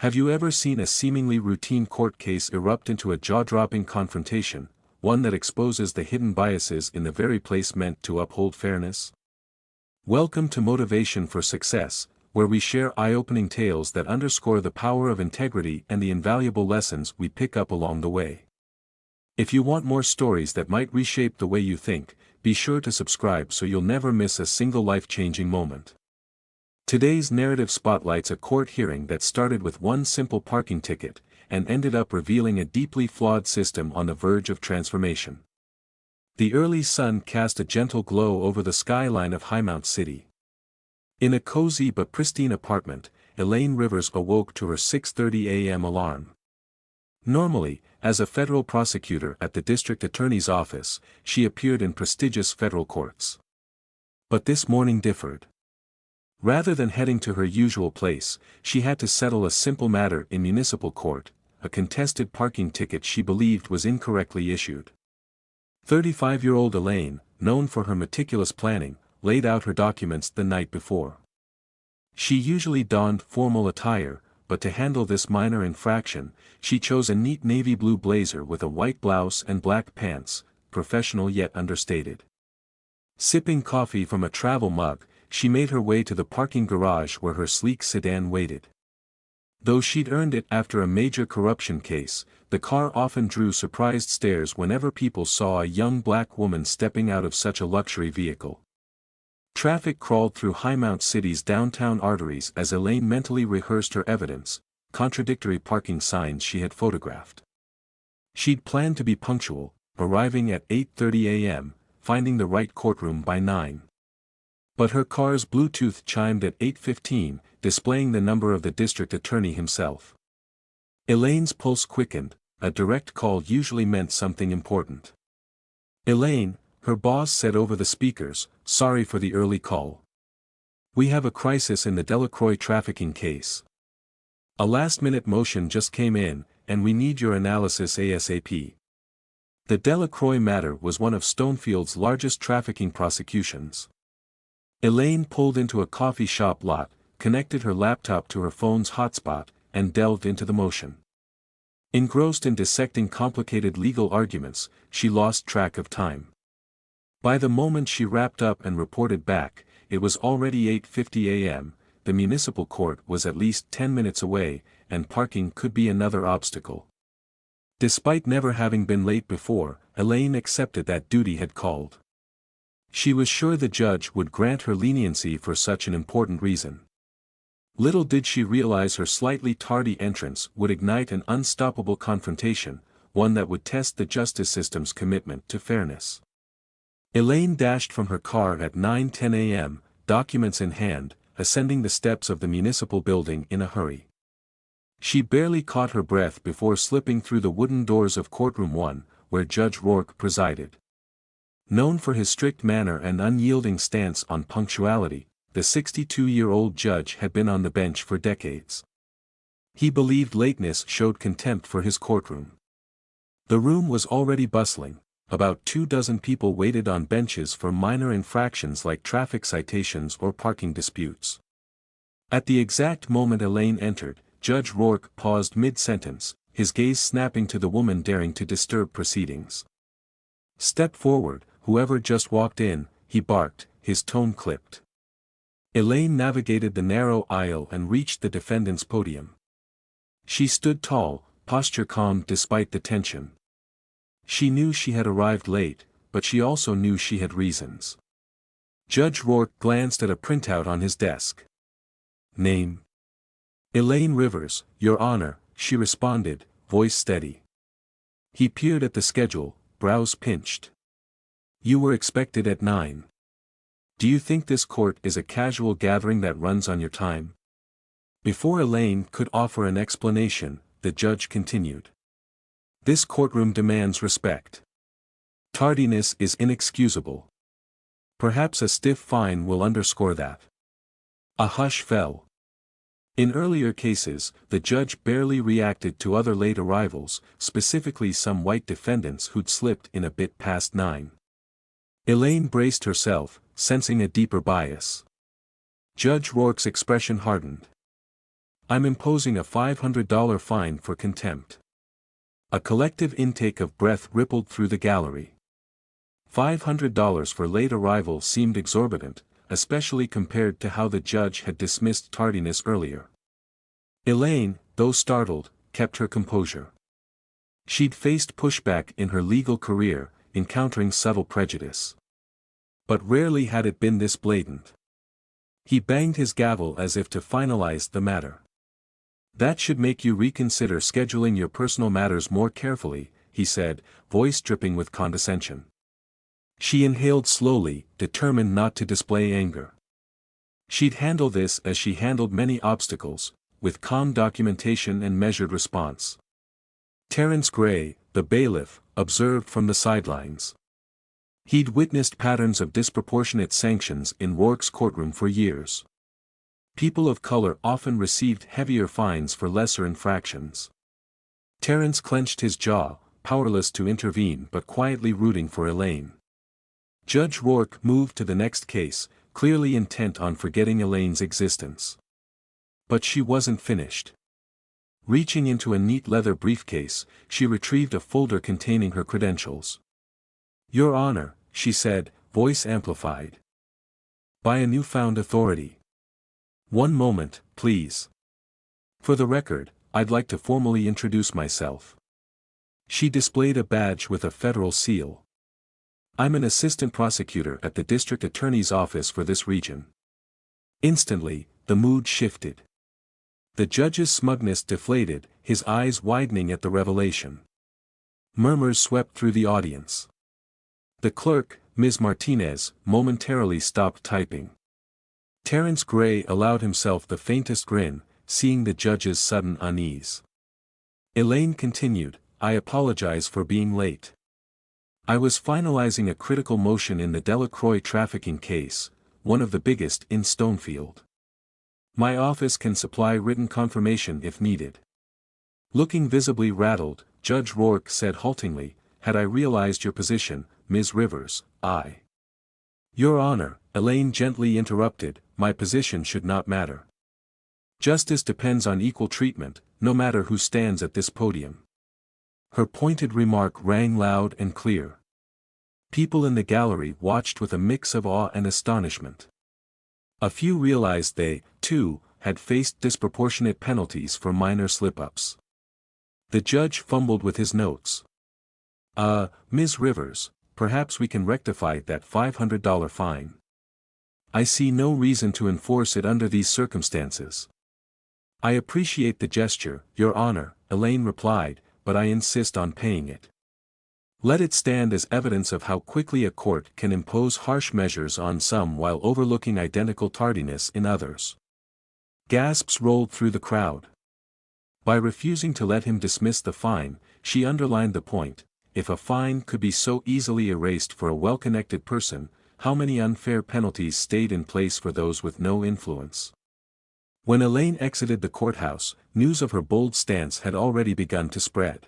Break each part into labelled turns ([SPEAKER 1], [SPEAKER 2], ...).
[SPEAKER 1] Have you ever seen a seemingly routine court case erupt into a jaw-dropping confrontation, one that exposes the hidden biases in the very place meant to uphold fairness? Welcome to Motivation for Success, where we share eye-opening tales that underscore the power of integrity and the invaluable lessons we pick up along the way. If you want more stories that might reshape the way you think, be sure to subscribe so you'll never miss a single life-changing moment. Today's narrative spotlights a court hearing that started with one simple parking ticket, and ended up revealing a deeply flawed system on the verge of transformation. The early sun cast a gentle glow over the skyline of Highmount City. In a cozy but pristine apartment, Elaine Rivers awoke to her 6:30 a.m. alarm. Normally, as a federal prosecutor at the district attorney's office, she appeared in prestigious federal courts. But this morning differed. Rather than heading to her usual place, she had to settle a simple matter in municipal court, a contested parking ticket she believed was incorrectly issued. 35-year-old Elaine, known for her meticulous planning, laid out her documents the night before. She usually donned formal attire, but to handle this minor infraction, she chose a neat navy blue blazer with a white blouse and black pants, professional yet understated. Sipping coffee from a travel mug, she made her way to the parking garage where her sleek sedan waited. Though she'd earned it after a major corruption case, the car often drew surprised stares whenever people saw a young black woman stepping out of such a luxury vehicle. Traffic crawled through Highmount City's downtown arteries as Elaine mentally rehearsed her evidence, contradictory parking signs she had photographed. She'd planned to be punctual, arriving at 8:30 a.m., finding the right courtroom by 9. But her car's Bluetooth chimed at 8:15, displaying the number of the district attorney himself. Elaine's pulse quickened. A direct call usually meant something important. "Elaine," her boss said over the speakers, "sorry for the early call. We have a crisis in the Delacroix trafficking case. A last-minute motion just came in, and we need your analysis ASAP." The Delacroix matter was one of Stonefield's largest trafficking prosecutions. Elaine pulled into a coffee shop lot, connected her laptop to her phone's hotspot, and delved into the motion. Engrossed in dissecting complicated legal arguments, she lost track of time. By the moment she wrapped up and reported back, it was already 8:50 a.m., the municipal court was at least 10 minutes away, and parking could be another obstacle. Despite never having been late before, Elaine accepted that duty had called. She was sure the judge would grant her leniency for such an important reason. Little did she realize her slightly tardy entrance would ignite an unstoppable confrontation, one that would test the justice system's commitment to fairness. Elaine dashed from her car at 9:10 a.m., documents in hand, ascending the steps of the municipal building in a hurry. She barely caught her breath before slipping through the wooden doors of Courtroom 1, where Judge Rourke presided. Known for his strict manner and unyielding stance on punctuality, the 62-year-old judge had been on the bench for decades. He believed lateness showed contempt for his courtroom. The room was already bustling. About 24 people waited on benches for minor infractions like traffic citations or parking disputes. At the exact moment Elaine entered, Judge Rourke paused mid-sentence, his gaze snapping to the woman daring to disturb proceedings. "Step forward, whoever just walked in," he barked, his tone clipped. Elaine navigated the narrow aisle and reached the defendant's podium. She stood tall, posture calm despite the tension. She knew she had arrived late, but she also knew she had reasons. Judge Rourke glanced at a printout on his desk. "Name?" "Elaine Rivers, Your Honor," she responded, voice steady. He peered at the schedule, brows pinched. "You were expected at 9. Do you think this court is a casual gathering that runs on your time?" Before Elaine could offer an explanation, the judge continued. "This courtroom demands respect. Tardiness is inexcusable. Perhaps a stiff fine will underscore that." A hush fell. In earlier cases, the judge barely reacted to other late arrivals, specifically some white defendants who'd slipped in a bit past 9. Elaine braced herself, sensing a deeper bias. Judge Rourke's expression hardened. I'm imposing a $500 fine for contempt. A collective intake of breath rippled through the gallery. $500 for late arrival seemed exorbitant, especially compared to how the judge had dismissed tardiness earlier. Elaine, though startled, kept her composure. She'd faced pushback in her legal career, encountering subtle prejudice. But rarely had it been this blatant. He banged his gavel as if to finalize the matter. That should make you reconsider scheduling your personal matters more carefully, he said, voice dripping with condescension. She inhaled slowly, determined not to display anger. She'd handle this as she handled many obstacles, with calm documentation and measured response. Terence Gray, the bailiff, observed from the sidelines. He'd witnessed patterns of disproportionate sanctions in Rourke's courtroom for years. People of color often received heavier fines for lesser infractions. Terence clenched his jaw, powerless to intervene but quietly rooting for Elaine. Judge Rourke moved to the next case, clearly intent on forgetting Elaine's existence. But she wasn't finished. Reaching into a neat leather briefcase, she retrieved a folder containing her credentials. Your Honor, she said, voice amplified by a newfound authority. One moment, please. For the record, I'd like to formally introduce myself. She displayed a badge with a federal seal. I'm an assistant prosecutor at the district attorney's office for this region. Instantly, the mood shifted. The judge's smugness deflated, his eyes widening at the revelation. Murmurs swept through the audience. The clerk, Ms. Martinez, momentarily stopped typing. Terence Gray allowed himself the faintest grin, seeing the judge's sudden unease. Elaine continued, I apologize for being late. I was finalizing a critical motion in the Delacroix trafficking case, one of the biggest in Stonefield. My office can supply written confirmation if needed. Looking visibly rattled, Judge Rourke said haltingly, had I realized your position, Ms. Rivers, I. Your Honor, Elaine gently interrupted, my position should not matter. Justice depends on equal treatment, no matter who stands at this podium. Her pointed remark rang loud and clear. People in the gallery watched with a mix of awe and astonishment. A few realized they, too, had faced disproportionate penalties for minor slip-ups. The judge fumbled with his notes. Ms. Rivers, perhaps we can rectify that $500 fine. I see no reason to enforce it under these circumstances. I appreciate the gesture, Your Honor, Elaine replied, but I insist on paying it. Let it stand as evidence of how quickly a court can impose harsh measures on some while overlooking identical tardiness in others. Gasps rolled through the crowd. By refusing to let him dismiss the fine, she underlined the point, if a fine could be so easily erased for a well-connected person, how many unfair penalties stayed in place for those with no influence? When Elaine exited the courthouse, news of her bold stance had already begun to spread.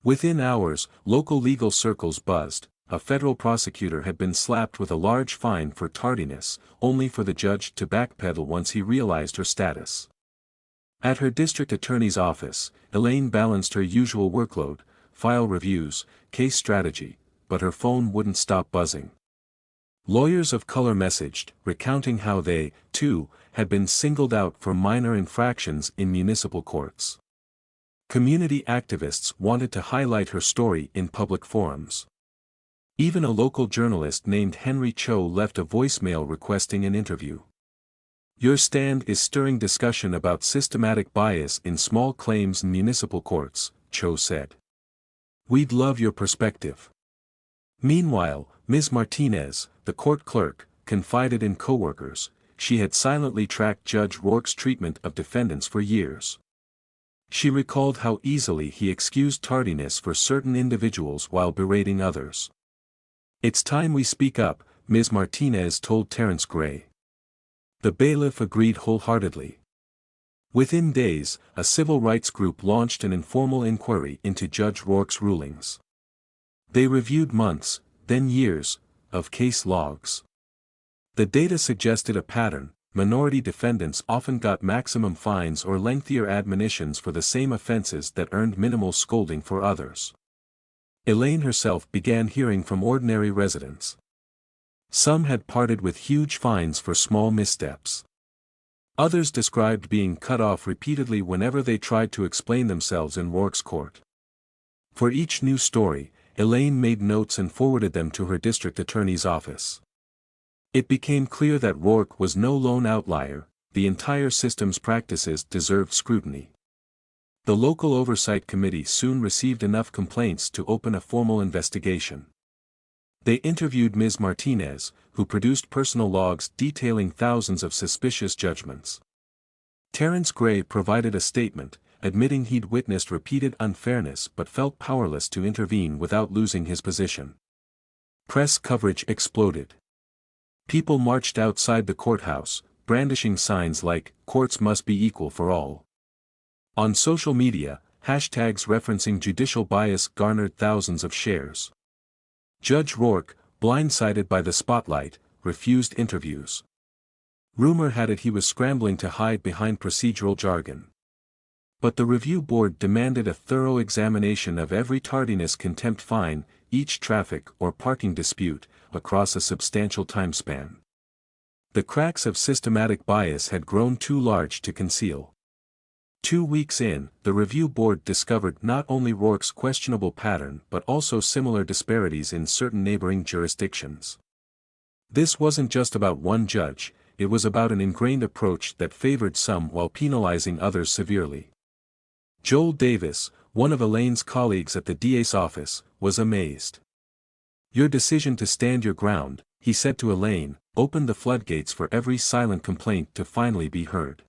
[SPEAKER 1] Within hours, local legal circles buzzed, a federal prosecutor had been slapped with a large fine for tardiness, only for the judge to backpedal once he realized her status. At her district attorney's office, Elaine balanced her usual workload, file reviews, case strategy, but her phone wouldn't stop buzzing. Lawyers of color messaged, recounting how they, too, had been singled out for minor infractions in municipal courts. Community activists wanted to highlight her story in public forums. Even a local journalist named Henry Cho left a voicemail requesting an interview. Your stand is stirring discussion about systematic bias in small claims in municipal courts, Cho said. We'd love your perspective. Meanwhile, Ms. Martinez, the court clerk, confided in coworkers, she had silently tracked Judge Rourke's treatment of defendants for years. She recalled how easily he excused tardiness for certain individuals while berating others. It's time we speak up, Ms. Martinez told Terence Gray. The bailiff agreed wholeheartedly. Within days, a civil rights group launched an informal inquiry into Judge Rourke's rulings. They reviewed months, then years, of case logs. The data suggested a pattern, minority defendants often got maximum fines or lengthier admonitions for the same offenses that earned minimal scolding for others. Elaine herself began hearing from ordinary residents. Some had parted with huge fines for small missteps. Others described being cut off repeatedly whenever they tried to explain themselves in Rourke's court. For each new story, Elaine made notes and forwarded them to her district attorney's office. It became clear that Rourke was no lone outlier, the entire system's practices deserved scrutiny. The local oversight committee soon received enough complaints to open a formal investigation. They interviewed Ms. Martinez, who produced personal logs detailing thousands of suspicious judgments. Terence Gray provided a statement, admitting he'd witnessed repeated unfairness but felt powerless to intervene without losing his position. Press coverage exploded. People marched outside the courthouse, brandishing signs like, "Courts must be equal for all." On social media, hashtags referencing judicial bias garnered thousands of shares. Judge Rourke, blindsided by the spotlight, refused interviews. Rumor had it he was scrambling to hide behind procedural jargon. But the review board demanded a thorough examination of every tardiness contempt fine, each traffic or parking dispute, across a substantial time span. The cracks of systematic bias had grown too large to conceal. 2 weeks in, the review board discovered not only Rourke's questionable pattern but also similar disparities in certain neighboring jurisdictions. This wasn't just about one judge, it was about an ingrained approach that favored some while penalizing others severely. Joel Davis, one of Elaine's colleagues at the DA's office, was amazed. "Your decision to stand your ground," he said to Elaine, "opened the floodgates for every silent complaint to finally be heard."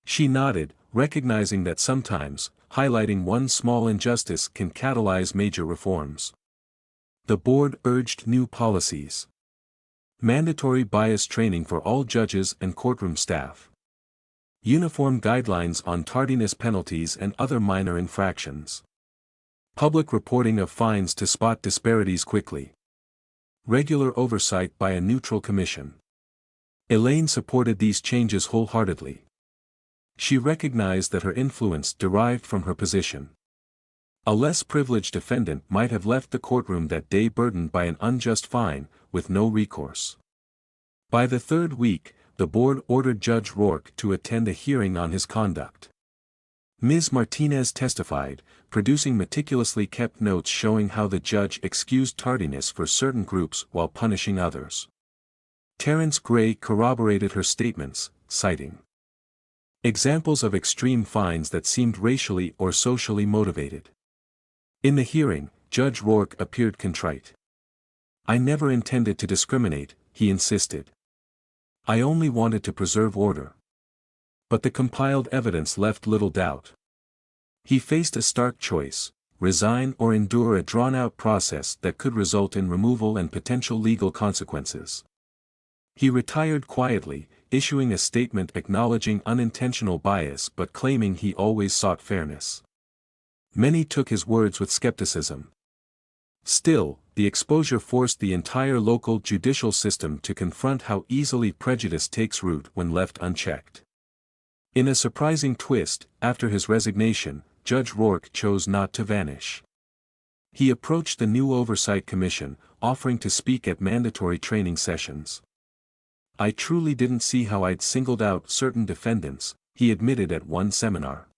[SPEAKER 1] She nodded, recognizing that sometimes, highlighting one small injustice can catalyze major reforms. The board urged new policies. Mandatory bias training for all judges and courtroom staff. Uniform guidelines on tardiness penalties and other minor infractions. Public reporting of fines to spot disparities quickly. Regular oversight by a neutral commission. Elaine supported these changes wholeheartedly. She recognized that her influence derived from her position. A less privileged defendant might have left the courtroom that day burdened by an unjust fine, with no recourse. By the third week, the board ordered Judge Rourke to attend a hearing on his conduct. Ms. Martinez testified, producing meticulously kept notes showing how the judge excused tardiness for certain groups while punishing others. Terence Gray corroborated her statements, citing examples of extreme fines that seemed racially or socially motivated. In the hearing, Judge Rourke appeared contrite. "I never intended to discriminate," he insisted. "I only wanted to preserve order." But the compiled evidence left little doubt. He faced a stark choice: resign or endure a drawn-out process that could result in removal and potential legal consequences. He retired quietly, issuing a statement acknowledging unintentional bias but claiming he always sought fairness. Many took his words with skepticism. Still, the exposure forced the entire local judicial system to confront how easily prejudice takes root when left unchecked. In a surprising twist, after his resignation, Judge Rourke chose not to vanish. He approached the new Oversight Commission, offering to speak at mandatory training sessions. "I truly didn't see how I'd singled out certain defendants," he admitted at one seminar.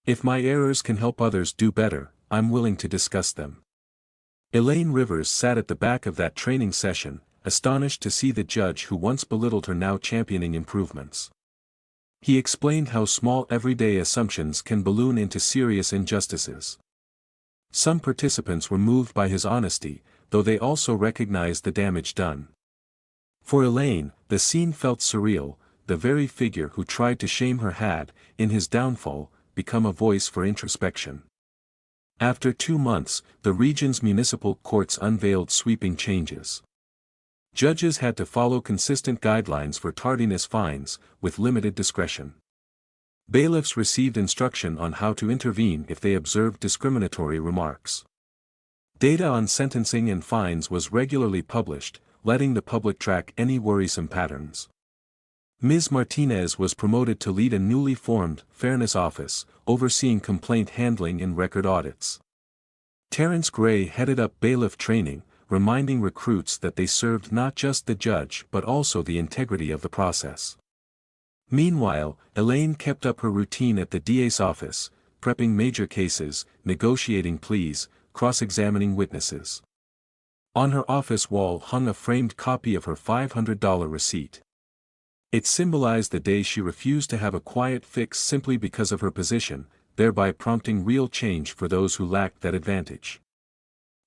[SPEAKER 1] "If my errors can help others do better, I'm willing to discuss them." Elaine Rivers sat at the back of that training session, astonished to see the judge who once belittled her now championing improvements. He explained how small everyday assumptions can balloon into serious injustices. Some participants were moved by his honesty, though they also recognized the damage done. For Elaine, the scene felt surreal. The very figure who tried to shame her had, in his downfall, become a voice for introspection. After 2 months, the region's municipal courts unveiled sweeping changes. Judges had to follow consistent guidelines for tardiness fines, with limited discretion. Bailiffs received instruction on how to intervene if they observed discriminatory remarks. Data on sentencing and fines was regularly published, letting the public track any worrisome patterns. Ms. Martinez was promoted to lead a newly formed Fairness Office, overseeing complaint handling and record audits. Terrence Gray headed up bailiff training, reminding recruits that they served not just the judge but also the integrity of the process. Meanwhile, Elaine kept up her routine at the DA's office, prepping major cases, negotiating pleas, cross-examining witnesses. On her office wall hung a framed copy of her $500 receipt. It symbolized the day she refused to have a quiet fix simply because of her position, thereby prompting real change for those who lacked that advantage.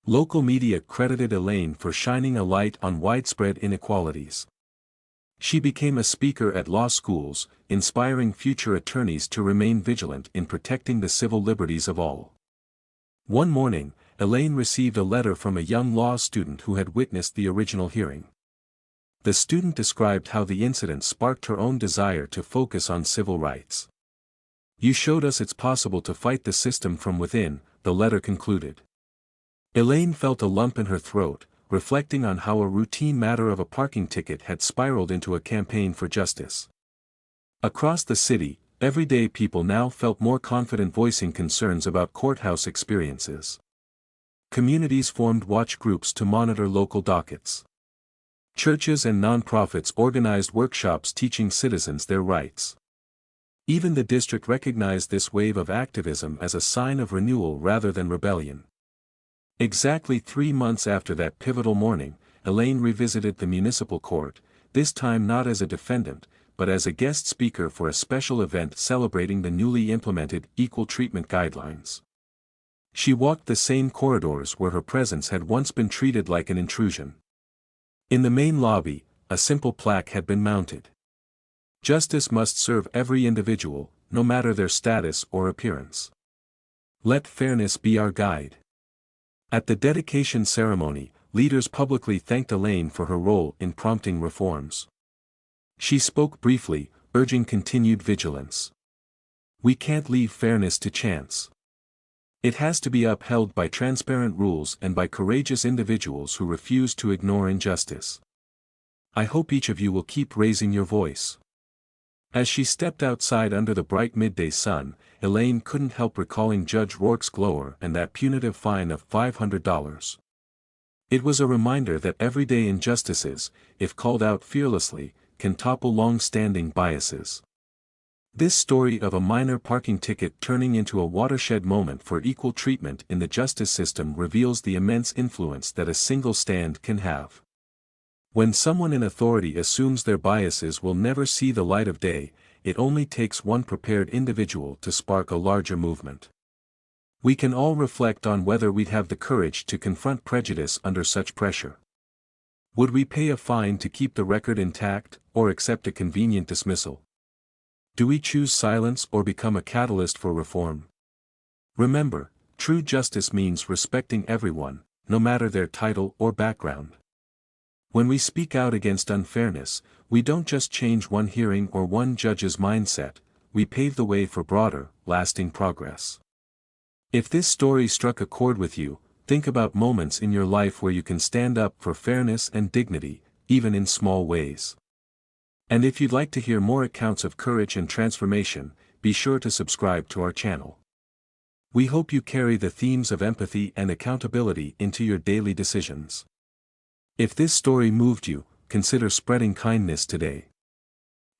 [SPEAKER 1] Local media credited Elaine for shining a light on widespread inequalities. She became a speaker at law schools, inspiring future attorneys to remain vigilant in protecting the civil liberties of all. One morning, Elaine received a letter from a young law student who had witnessed the original hearing. The student described how the incident sparked her own desire to focus on civil rights. "You showed us it's possible to fight the system from within," the letter concluded. Elaine felt a lump in her throat, reflecting on how a routine matter of a parking ticket had spiraled into a campaign for justice. Across the city, everyday people now felt more confident voicing concerns about courthouse experiences. Communities formed watch groups to monitor local dockets. Churches and nonprofits organized workshops teaching citizens their rights. Even the district recognized this wave of activism as a sign of renewal rather than rebellion. Exactly 3 months after that pivotal morning, Elaine revisited the municipal court, this time not as a defendant, but as a guest speaker for a special event celebrating the newly implemented equal treatment guidelines. She walked the same corridors where her presence had once been treated like an intrusion. In the main lobby, a simple plaque had been mounted. "Justice must serve every individual, no matter their status or appearance. Let fairness be our guide." At the dedication ceremony, leaders publicly thanked Elaine for her role in prompting reforms. She spoke briefly, urging continued vigilance. "We can't leave fairness to chance. It has to be upheld by transparent rules and by courageous individuals who refuse to ignore injustice. I hope each of you will keep raising your voice." As she stepped outside under the bright midday sun, Elaine couldn't help recalling Judge Rourke's glower and that punitive fine of $500. It was a reminder that everyday injustices, if called out fearlessly, can topple long-standing biases. This story of a minor parking ticket turning into a watershed moment for equal treatment in the justice system reveals the immense influence that a single stand can have. When someone in authority assumes their biases will never see the light of day, it only takes one prepared individual to spark a larger movement. We can all reflect on whether we'd have the courage to confront prejudice under such pressure. Would we pay a fine to keep the record intact, or accept a convenient dismissal? Do we choose silence or become a catalyst for reform? Remember, true justice means respecting everyone, no matter their title or background. When we speak out against unfairness, we don't just change one hearing or one judge's mindset, we pave the way for broader, lasting progress. If this story struck a chord with you, think about moments in your life where you can stand up for fairness and dignity, even in small ways. And if you'd like to hear more accounts of courage and transformation, be sure to subscribe to our channel. We hope you carry the themes of empathy and accountability into your daily decisions. If this story moved you, consider spreading kindness today.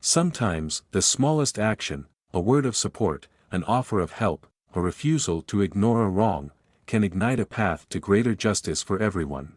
[SPEAKER 1] Sometimes, the smallest action, a word of support, an offer of help, a refusal to ignore a wrong, can ignite a path to greater justice for everyone.